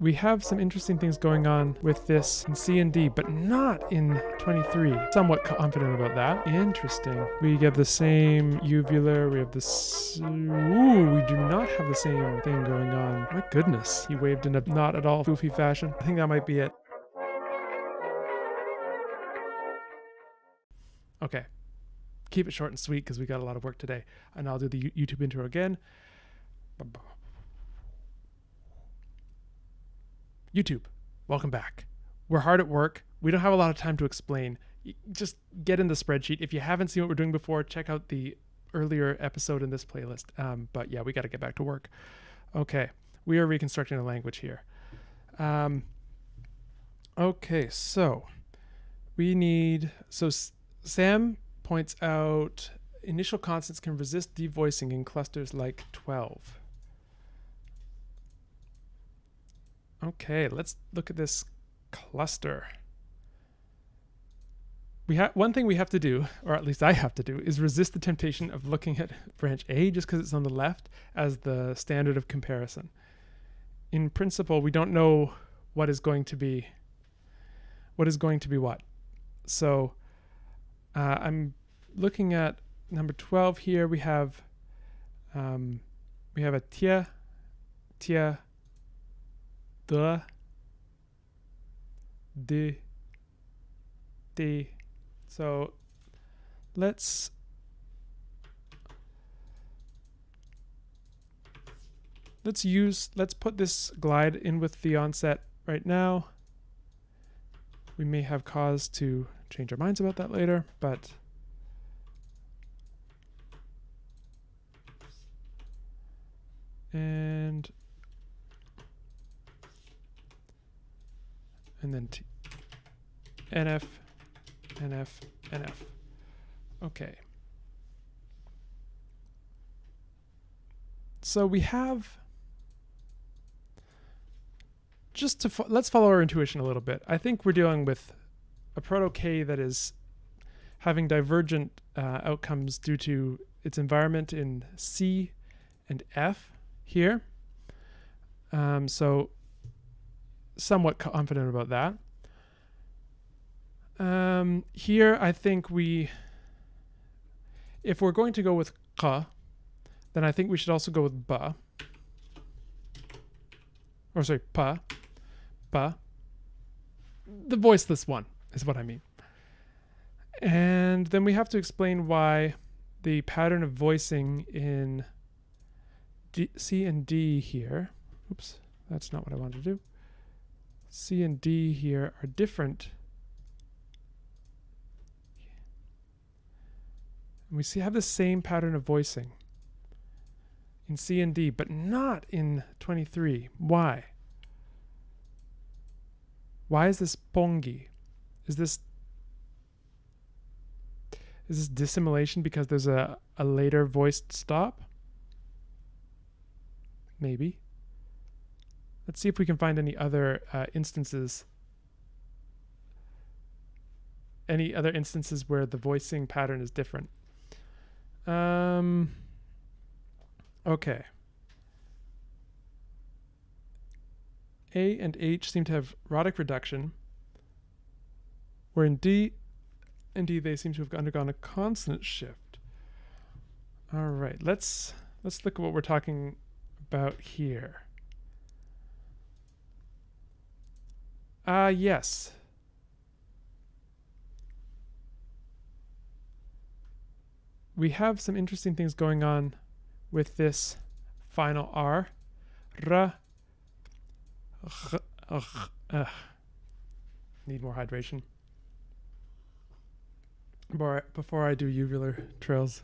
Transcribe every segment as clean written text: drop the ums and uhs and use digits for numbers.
We have some interesting things going on with this in C and D, but not in 23. Somewhat confident about that. Interesting. We get the same uvular, we have this... Ooh, we do not have the same thing going on. My goodness. He waved in a not at all goofy fashion. I think that might be it. Okay. Keep it short and sweet because we got a lot of work today. And I'll do the YouTube intro again. YouTube, welcome back. We're hard at work. We don't have a lot of time to explain. Just get in the spreadsheet. If you haven't seen what we're doing before, check out the earlier episode in this playlist. But yeah, we got to get back to work. Okay, we are reconstructing a language here. Okay, so we need... So Sam points out initial consonants can resist devoicing in clusters like 12. Okay, let's look at this cluster. One thing we have to do, or at least I have to do, is resist the temptation of looking at branch A just because it's on the left as the standard of comparison. In principle, we don't know what is going to be what. So I'm looking at number 12 here. We have a tia, de, de. So let's put this glide in with the onset right now. We may have cause to change our minds about that later, but and then NF, NF, NF. Okay. So we have, let's follow our intuition a little bit. I think we're dealing with a proto-K that is having divergent outcomes due to its environment in C and F here. So somewhat confident about that. Here, I think if we're going to go with K, then I think we should also go with Ba. Or sorry, Pa. Ba. The voiceless one is what I mean. And then we have to explain why the pattern of voicing in C and D here, oops, that's not what I wanted to do. C and D here are different. And we have the same pattern of voicing in C and D, but not in 23. Why? Why is this pongi? Is this dissimulation because there's a later voiced stop? Maybe. Let's see if we can find any other instances. Any other instances where the voicing pattern is different. Okay. A and H seem to have rhotic reduction, where in D and D they seem to have undergone a consonant shift. All right, let's look at what we're talking about here. Yes. We have some interesting things going on with this final R. R. Need more hydration before I do uvular trills.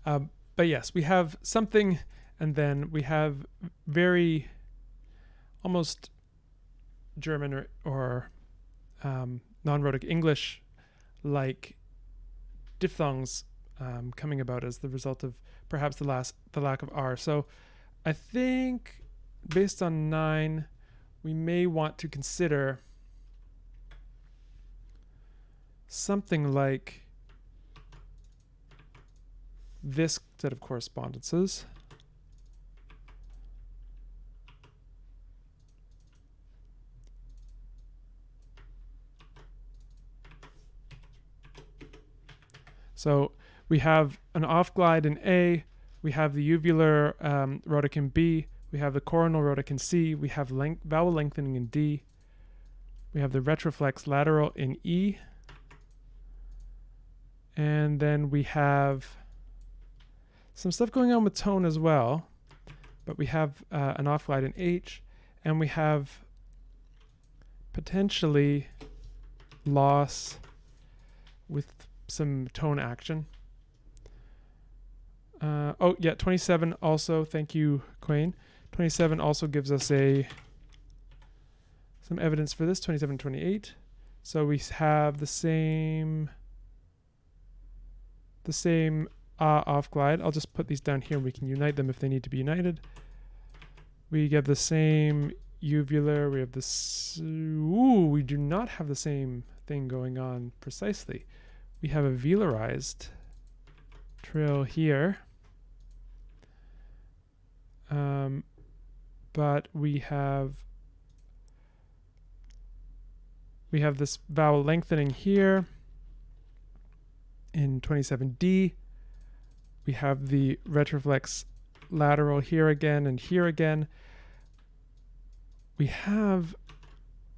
But yes, we have something, and then we have very almost German or non-rhotic English like diphthongs coming about as the result of perhaps the lack of R. So I think based on 9, we may want to consider something like this set of correspondences. So we have an off glide in A, we have the uvular rhotic in B, we have the coronal rhotic in C, we have vowel lengthening in D, we have the retroflex lateral in E, and then we have some stuff going on with tone as well, but we have an off glide in H, and we have potentially loss with some tone action. Oh yeah, 27 also, thank you, Quain. 27 also gives us some evidence for this, 27, 28. So we have the same off glide. I'll just put these down here and we can unite them if they need to be united. We get the same uvular, we have this, ooh, we do not have the same thing going on precisely. We have a velarized trill here. But we have this vowel lengthening here in 27D. We have the retroflex lateral here again and here again. We have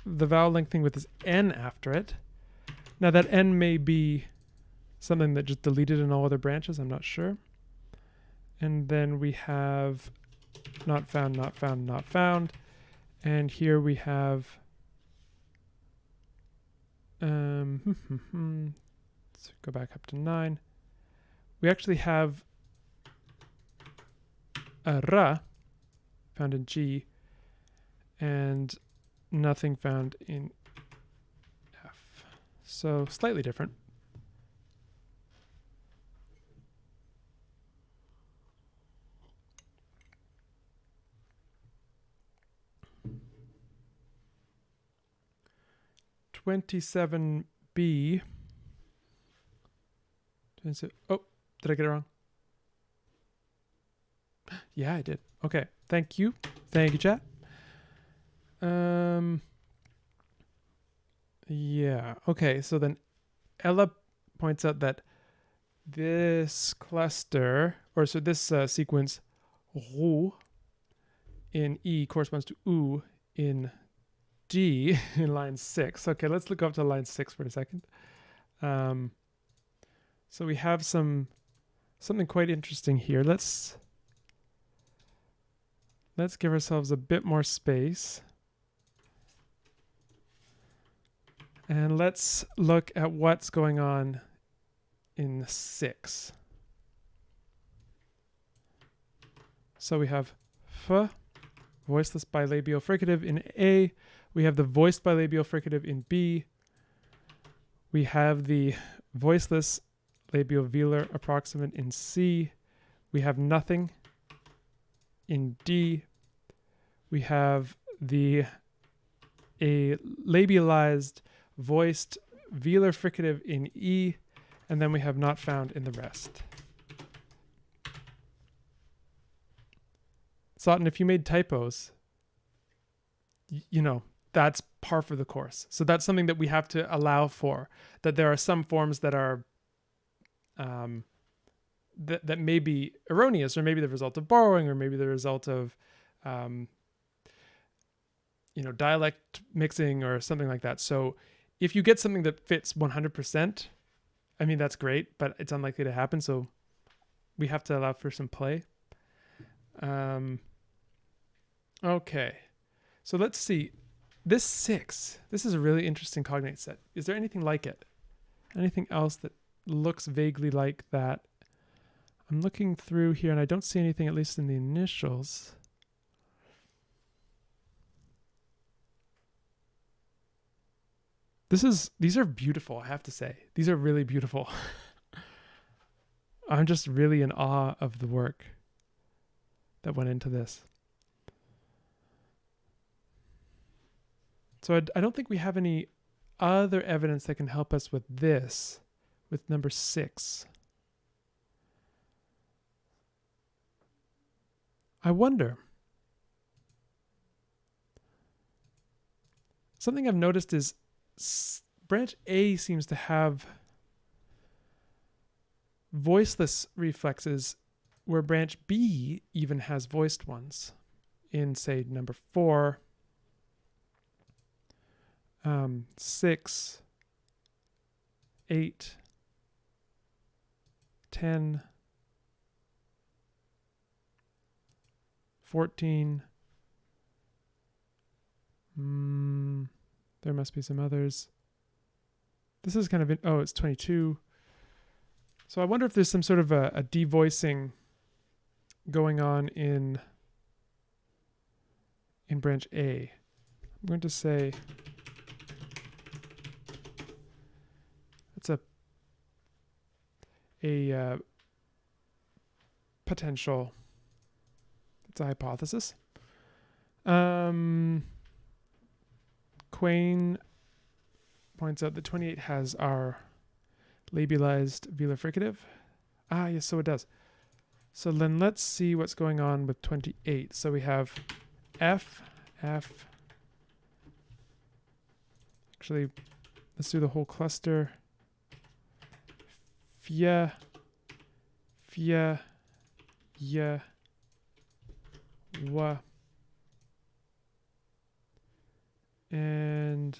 the vowel lengthening with this N after it. Now that N may be something that just deleted in all other branches, I'm not sure. And then we have not found, not found, not found. And here we have let's go back up to 9. We actually have a ra found in G and nothing found in F. So slightly different. (27B). Oh, did I get it wrong? Yeah, I did. Okay, thank you. Thank you, chat. Yeah, okay, so then Ella points out that this cluster, or so this sequence, roux in E corresponds to oo in D in line 6. Okay, let's look up to line 6 for a second. So we have something quite interesting here. Let's give ourselves a bit more space. And let's look at what's going on in 6. So we have f, voiceless bilabial fricative in A. We have the voiced bilabial fricative in B. We have the voiceless labial velar approximant in C. We have nothing in D. We have a labialized voiced velar fricative in E, and then we have not found in the rest. Sawton, if you made typos, you know, that's par for the course. So that's something that we have to allow for, that there are some forms that are that may be erroneous, or maybe the result of borrowing, or maybe the result of dialect mixing or something like that. So if you get something that fits 100%, I mean, that's great, but it's unlikely to happen. So we have to allow for some play. Okay. So let's see. This 6, this is a really interesting cognate set. Is there anything like it? Anything else that looks vaguely like that? I'm looking through here and I don't see anything, at least in the initials. These are beautiful, I have to say. These are really beautiful. I'm just really in awe of the work that went into this. So I don't think we have any other evidence that can help us with this, with number 6. I wonder. Something I've noticed is branch A seems to have voiceless reflexes where branch B even has voiced ones. In, say, number 4, 6, 8, 10, 14. There must be some others. This is kind of, it's 22. So I wonder if there's some sort of a devoicing going on in branch A. I'm going to say it's a potential. It's a hypothesis. Quain points out that 28 has our labialized velar fricative. Yes, so it does. So then let's see what's going on with 28. So we have F. Actually, let's do the whole cluster. Fia, ya, wa, and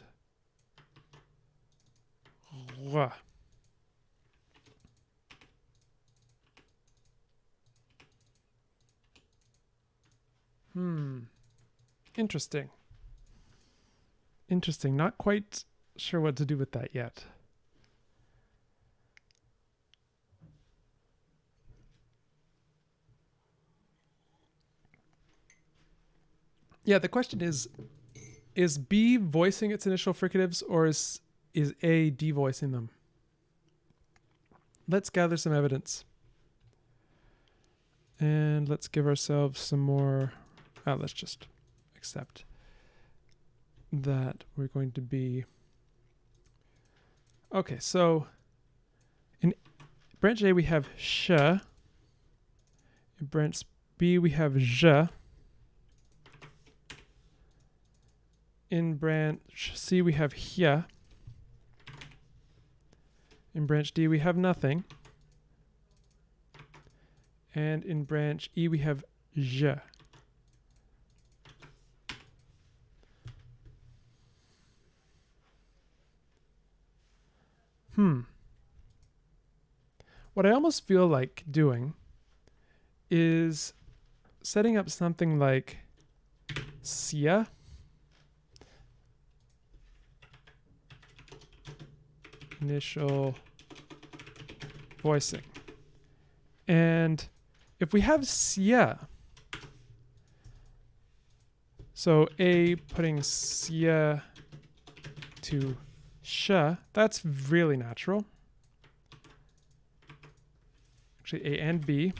ra. Interesting. Not quite sure what to do with that yet. Yeah, the question is B voicing its initial fricatives, or is A devoicing them? Let's gather some evidence. And let's give ourselves some more. Let's just accept that we're going to be. Okay, so in branch A we have sh. In branch B we have zh. In branch C we have hya. In branch D we have nothing. And in branch E we have zh. What I almost feel like doing is setting up something like sia. Initial voicing. And if we have sia, so A putting sia to sh, that's really natural. Actually, A and B.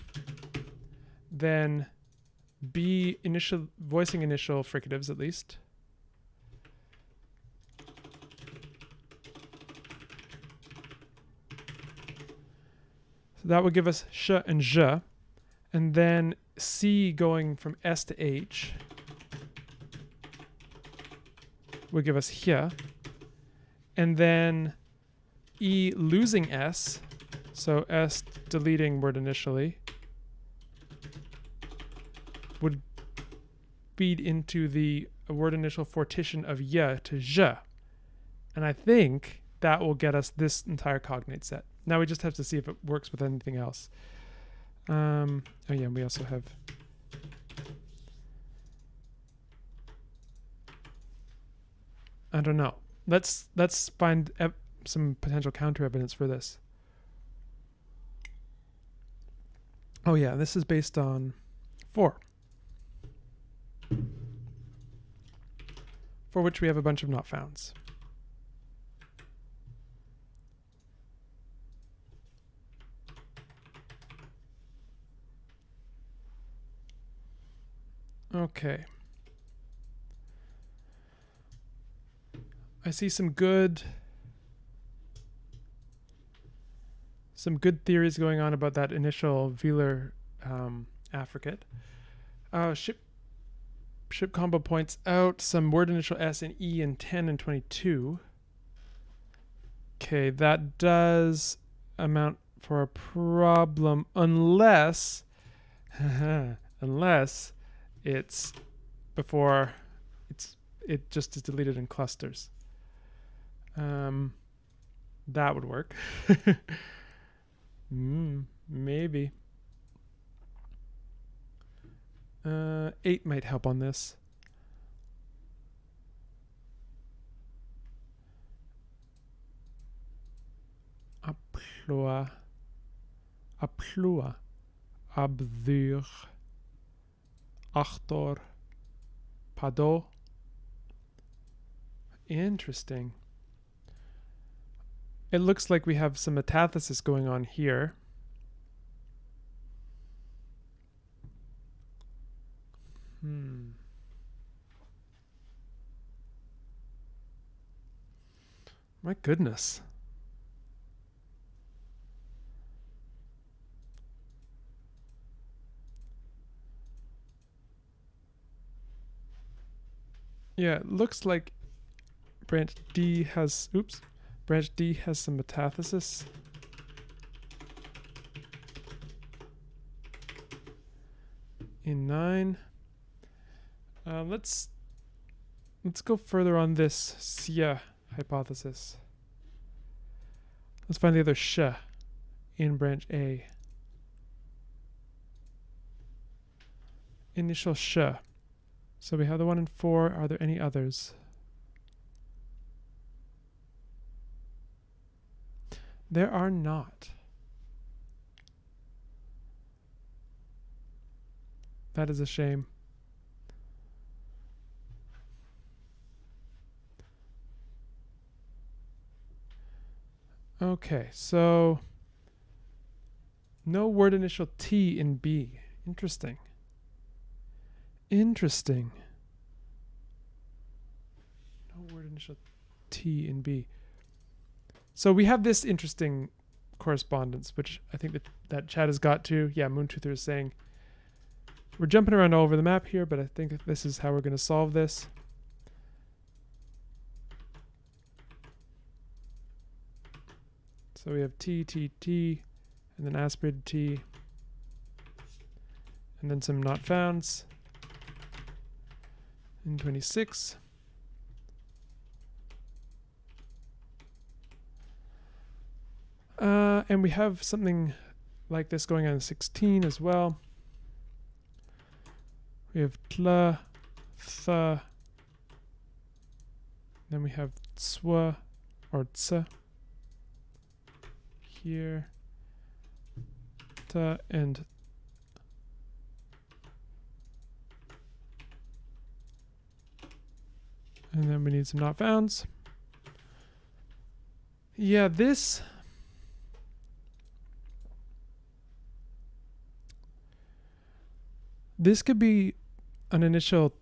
Then B voicing initial fricatives at least. So that would give us sh and zh. And then C going from S to H would give us hya. And then E losing S, so S deleting word initially, would feed into the word initial fortition of ya to zh. And I think that will get us this entire cognate set. Now we just have to see if it works with anything else. We also have I don't know. Let's find some potential counter evidence for this. Oh yeah, this is based on 4, for which we have a bunch of not founds. Okay. I see some good theories going on about that initial velar affricate. Ship combo points out some word initial S and E in 10 and 22. Okay, that does amount for a problem unless unless it's before it just is deleted in clusters. That would work. Maybe. 8 might help on this. Aplua. Abdur. Achtor. Pado. Interesting. It looks like we have some metathesis going on here. My goodness. Yeah, it looks like branch D has, branch D has some metathesis. In 9. Let's go further on this Xia hypothesis. Let's find the other sh in branch A. Initial sh. So we have the 1 and 4. Are there any others? There are not. That is a shame. Okay, so no word initial T in B. Interesting. Interesting. No word initial T in B. So we have this interesting correspondence, which I think that chat has got to. Yeah, Moontoother is saying we're jumping around all over the map here, but I think this is how we're going to solve this. So we have T, T, T, and then aspirated T, and then some not founds in 26. And we have something like this going on in 16 as well. We have tla, tha, then we have tswa or tsa here, ta, and then we need some not founds. Yeah, this could be an initial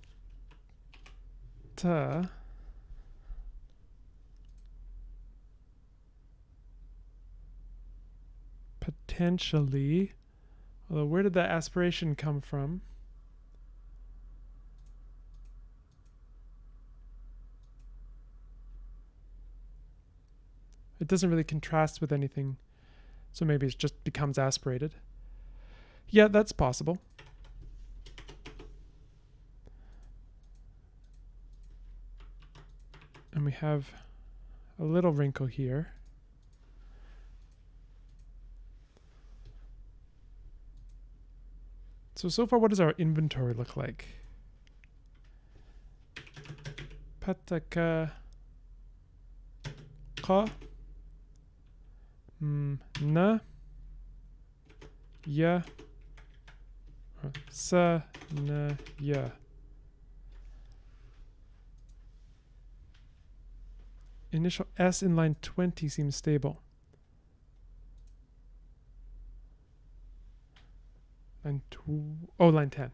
ta. Potentially. Although, where did that aspiration come from? It doesn't really contrast with anything. So maybe it just becomes aspirated. Yeah, that's possible. And we have a little wrinkle here. So far, what does our inventory look like? Pataka ka na ya sa na ya. Initial S in line 20 seems stable. Line 10.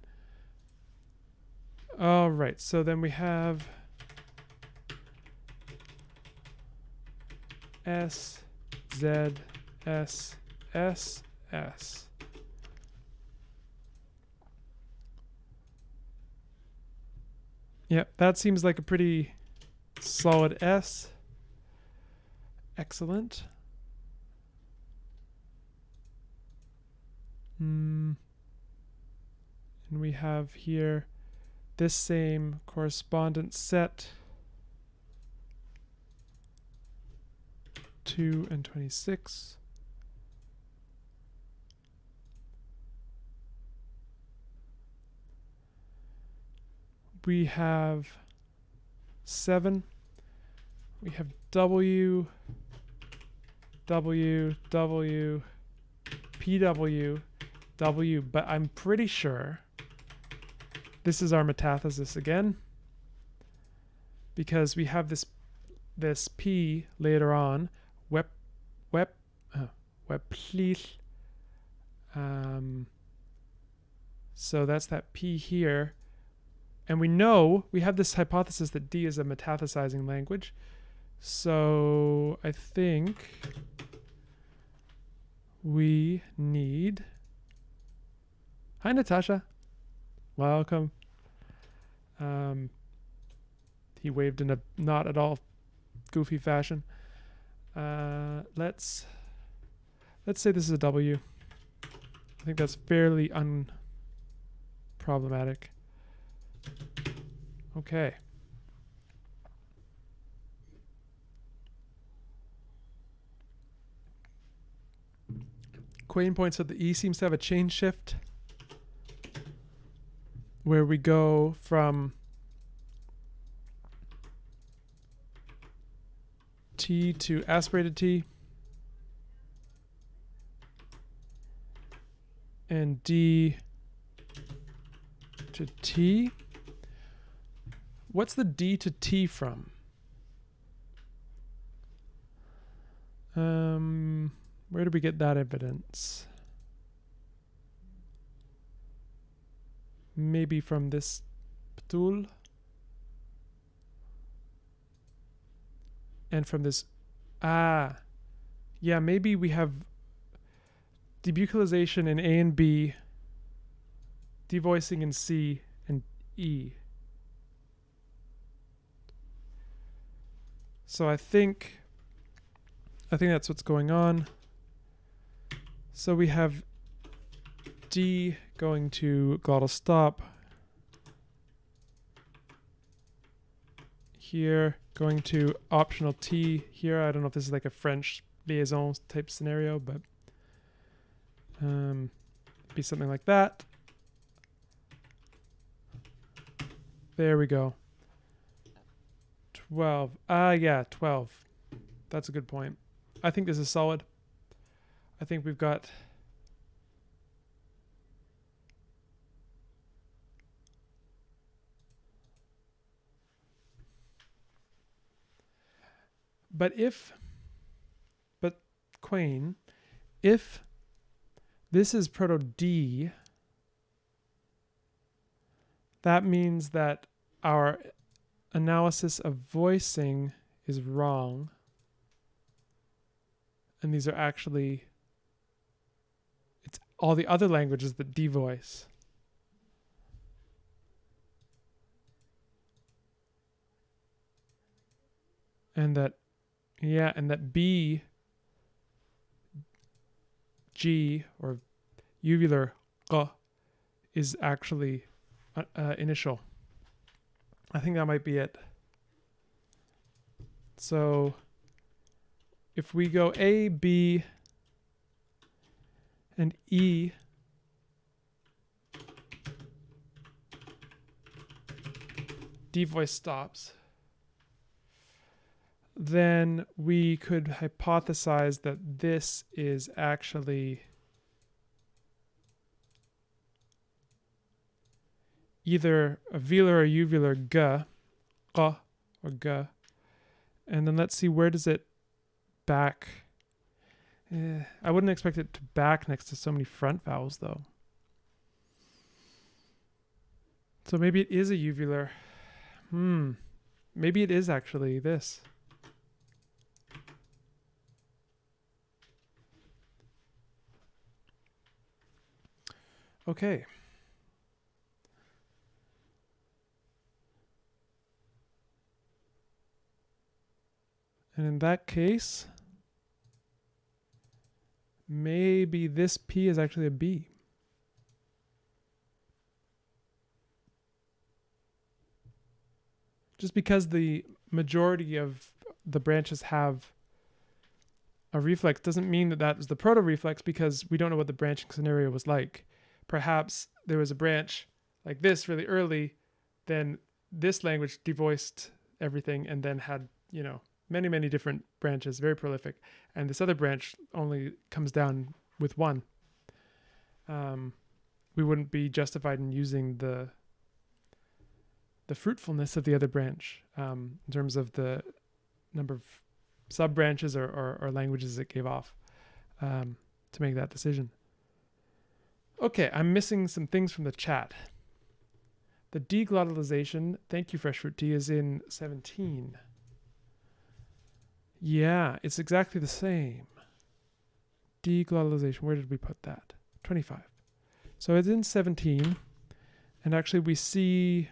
All right, so then we have S, Z, S, S, S. Yep, that seems like a pretty solid S. Excellent. And we have here this same correspondence set 2 and 26. We have 7. We have W, W, W, PW, W, but I'm pretty sure this is our metathesis again, because we have this P later on, please. So that's that P here. And we know, we have this hypothesis that D is a metathesizing language. So I think we need... Hi, Natasha. Welcome. He waved in a not at all goofy fashion. Let's say this is a W. I think that's fairly unproblematic. Okay. Quain points out the E seems to have a chain shift where we go from T to aspirated T and D to T. What's the D to T from? Where did we get that evidence? Maybe from this tool. And from this, yeah, maybe we have debuccalization in A and B, devoicing in C and E. So I think that's what's going on. So we have D going to glottal stop. Here, going to optional T here. I don't know if this is like a French liaison type scenario, but be something like that. There we go. 12. Yeah, 12. That's a good point. I think this is solid. I think we've got... But Quain, if this is proto-D, that means that our analysis of voicing is wrong. And these are actually, it's all the other languages that devoice. And that, yeah, and that B, G, or uvular G is actually initial. I think that might be it. So if we go A, B, and E, D voice stops, then we could hypothesize that this is actually either a velar or uvular G, or G. And then let's see, where does it back? I wouldn't expect it to back next to so many front vowels, though. So maybe it is a uvular. Maybe it is actually this. Okay. And in that case, maybe this P is actually a B. just because the majority of the branches have a reflex doesn't mean that that was the proto-reflex, because we don't know what the branching scenario was like. Perhaps there was a branch like this really early, then this language devoiced everything and then had, many, many different branches, very prolific. And this other branch only comes down with one. We wouldn't be justified in using the fruitfulness of the other branch in terms of the number of sub-branches or languages it gave off to make that decision. Okay, I'm missing some things from the chat. The deglottalization, thank you Fresh Fruit Tea, is in 17. Yeah, it's exactly the same. Deglottalization, where did we put that? 25. So it's in 17, and actually we see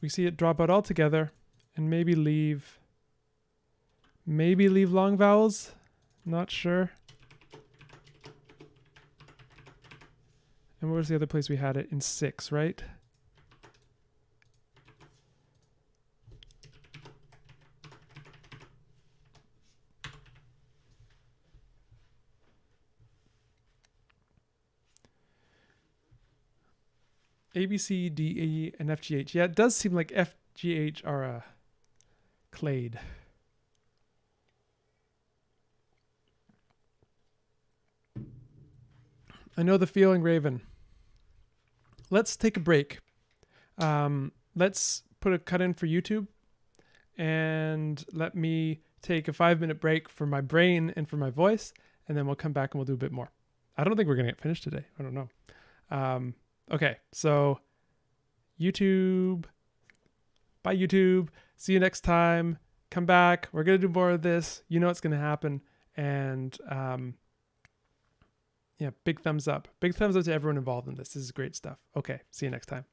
it drop out altogether and maybe leave long vowels, not sure. And what was the other place we had it? In 6, right? A, B, C, D, E, and F, G, H. Yeah, it does seem like F, G, H are clade. I know the feeling, Raven. Let's take a break. Let's put a cut in for YouTube, and let me take a 5-minute break for my brain and for my voice, and then we'll come back and we'll do a bit more. I don't think we're going to get finished today. I don't know. Okay, so YouTube. Bye, YouTube. See you next time. Come back. We're going to do more of this. You know what's going to happen. And yeah, big thumbs up. Big thumbs up to everyone involved in this. This is great stuff. Okay, see you next time.